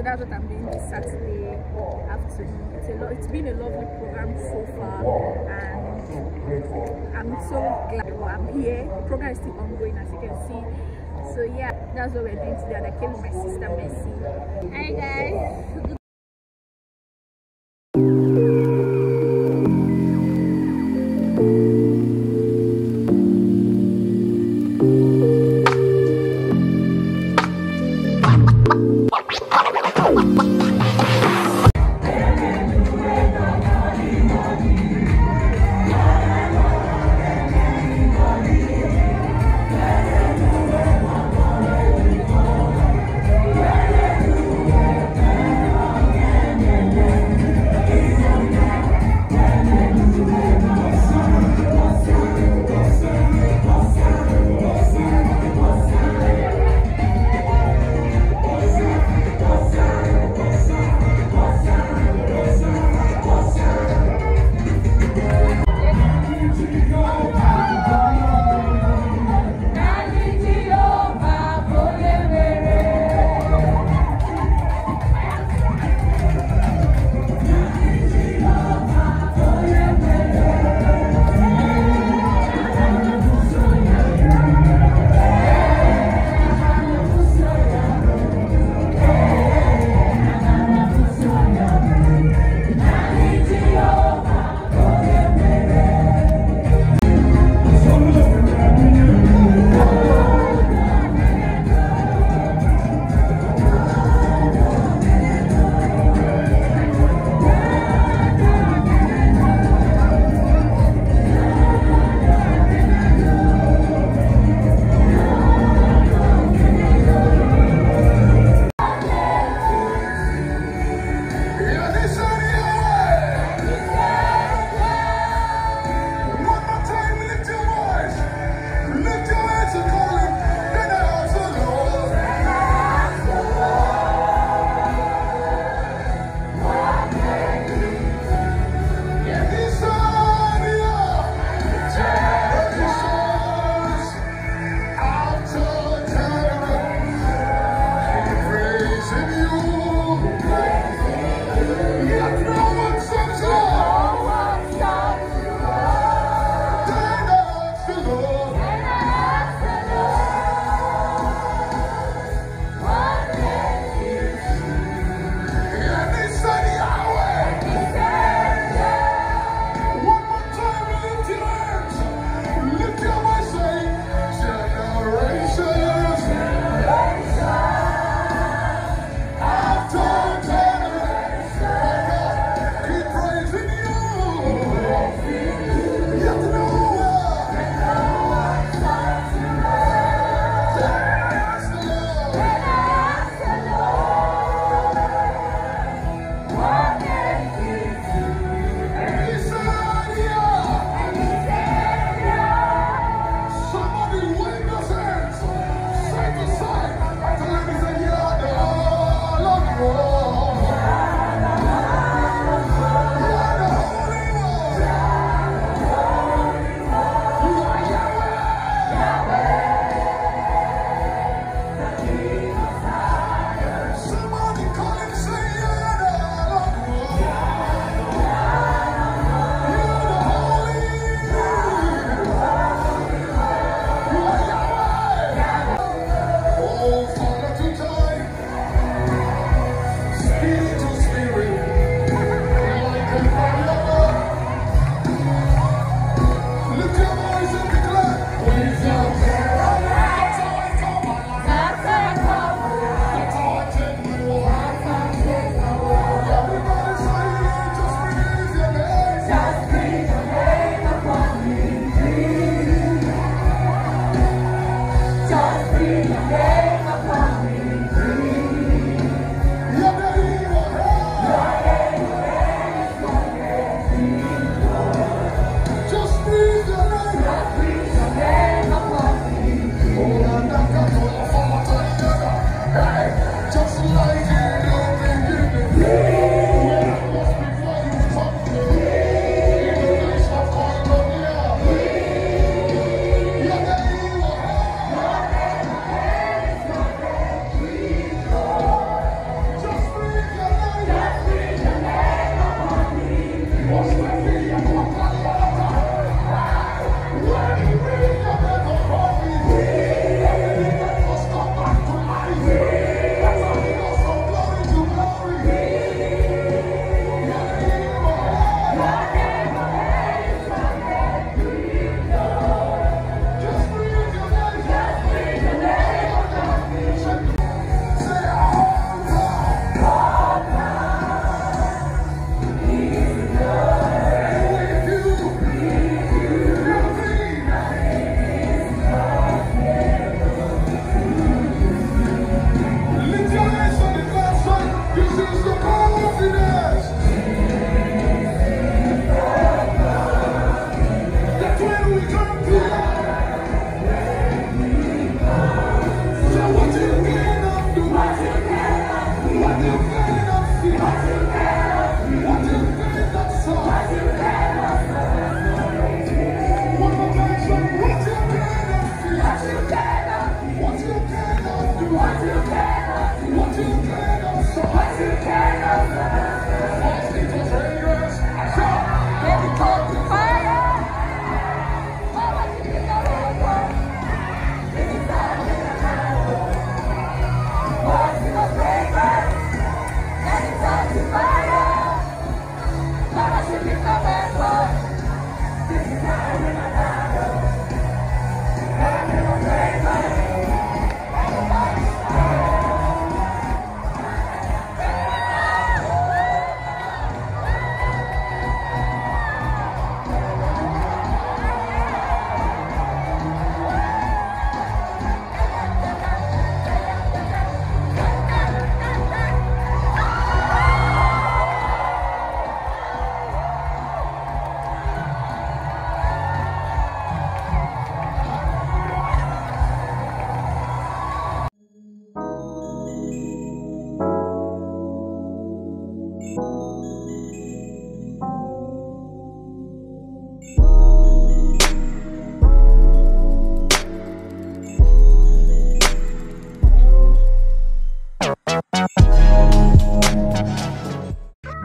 So that's what I'm doing this Saturday afternoon. It's been a lovely program so far, and I'm so glad I'm here. The program is still ongoing, as you can see. So yeah, that's what we're doing today. And I came with my sister Mercy. Hi guys.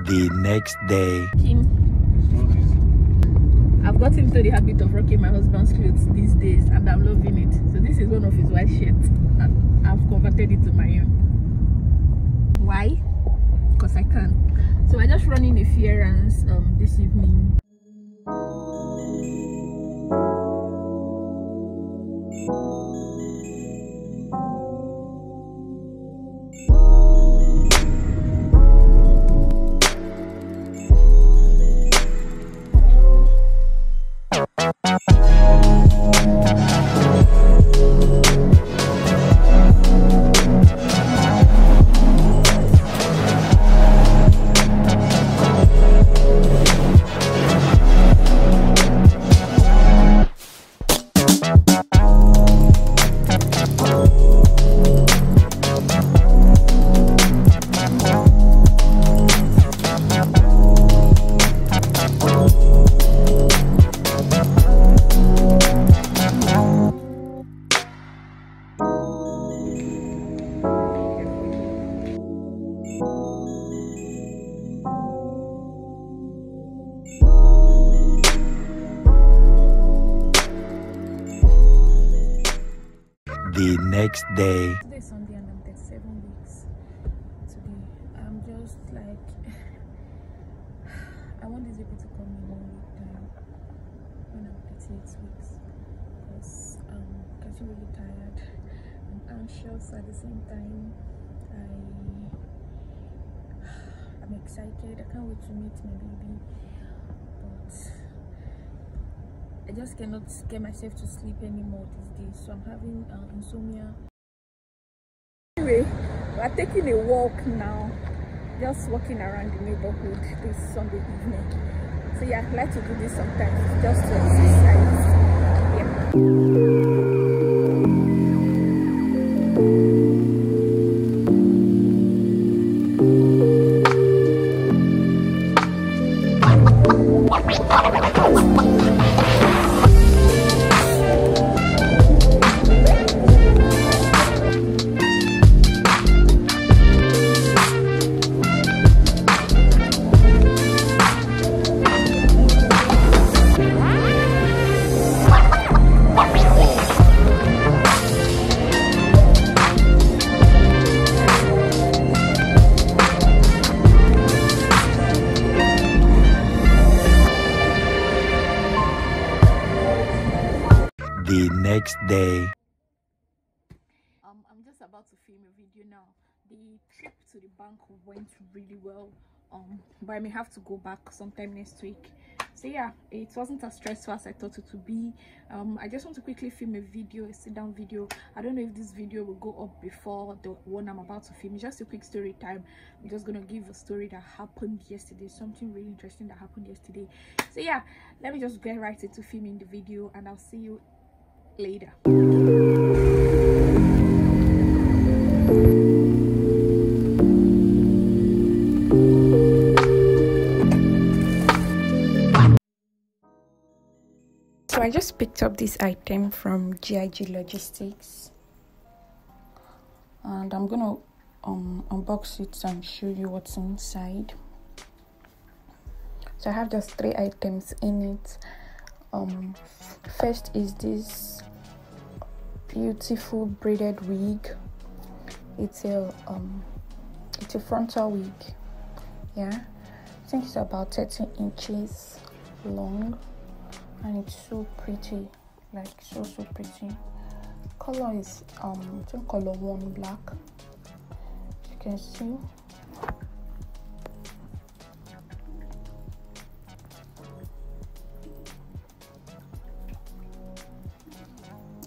The next day. I've gotten into the habit of rocking my husband's clothes these days and I'm loving it. So this is one of his white shirts and I've converted it to my own. Why? Because I can. So I just running a few errands this evening. The next day. Today is Sunday and I'm 37 weeks. Today I'm just like I want this baby to come in 1 week time when I'm 38 weeks because I'm getting really tired. I'm anxious at the same time. I'm excited. I can't wait to meet my baby, but I just cannot get myself to sleep anymore these days, so I'm having insomnia. Anyway, we're taking a walk now, just walking around the neighborhood this Sunday evening. So yeah, I like to do this sometimes just to exercise. Yeah. The next day. I'm just about to film a video now. The trip to the bank went really well, but I may have to go back sometime next week. So yeah, it wasn't as stressful as I thought it would be. I just want to quickly film a video, a sit-down video. I don't know if this video will go up before the one I'm about to film. It's just a quick story time. I'm just gonna give a story that happened yesterday, something really interesting that happened yesterday. So yeah, let me just get right into filming the video and I'll see you later. So I just picked up this item from GIG Logistics and I'm gonna unbox it and show you what's inside. So I have just 3 items in it. First is this beautiful braided wig. It's a frontal wig. Yeah, I think it's about 30 inches long, and it's so pretty, like so pretty. Color is color 1 black. You can see.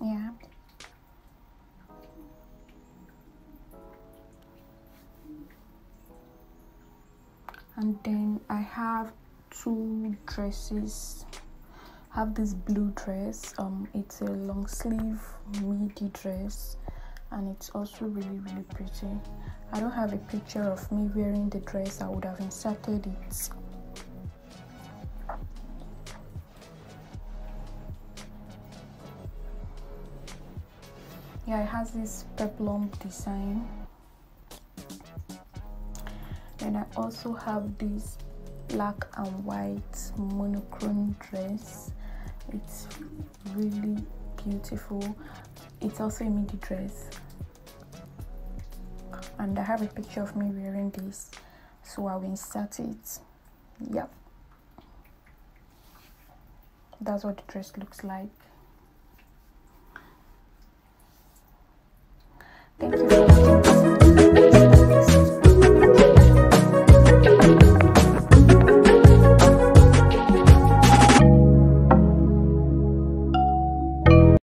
Yeah. And then I have 2 dresses. I have this blue dress. It's a long sleeve midi dress, and it's also really pretty. I don't have a picture of me wearing the dress. I would have inserted it. Yeah, it has this peplum design. Then I also have this black and white monochrome dress. It's really beautiful. It's also a midi dress, and I have a picture of me wearing this, so I will insert it. Yep, that's what the dress looks like. Thank you.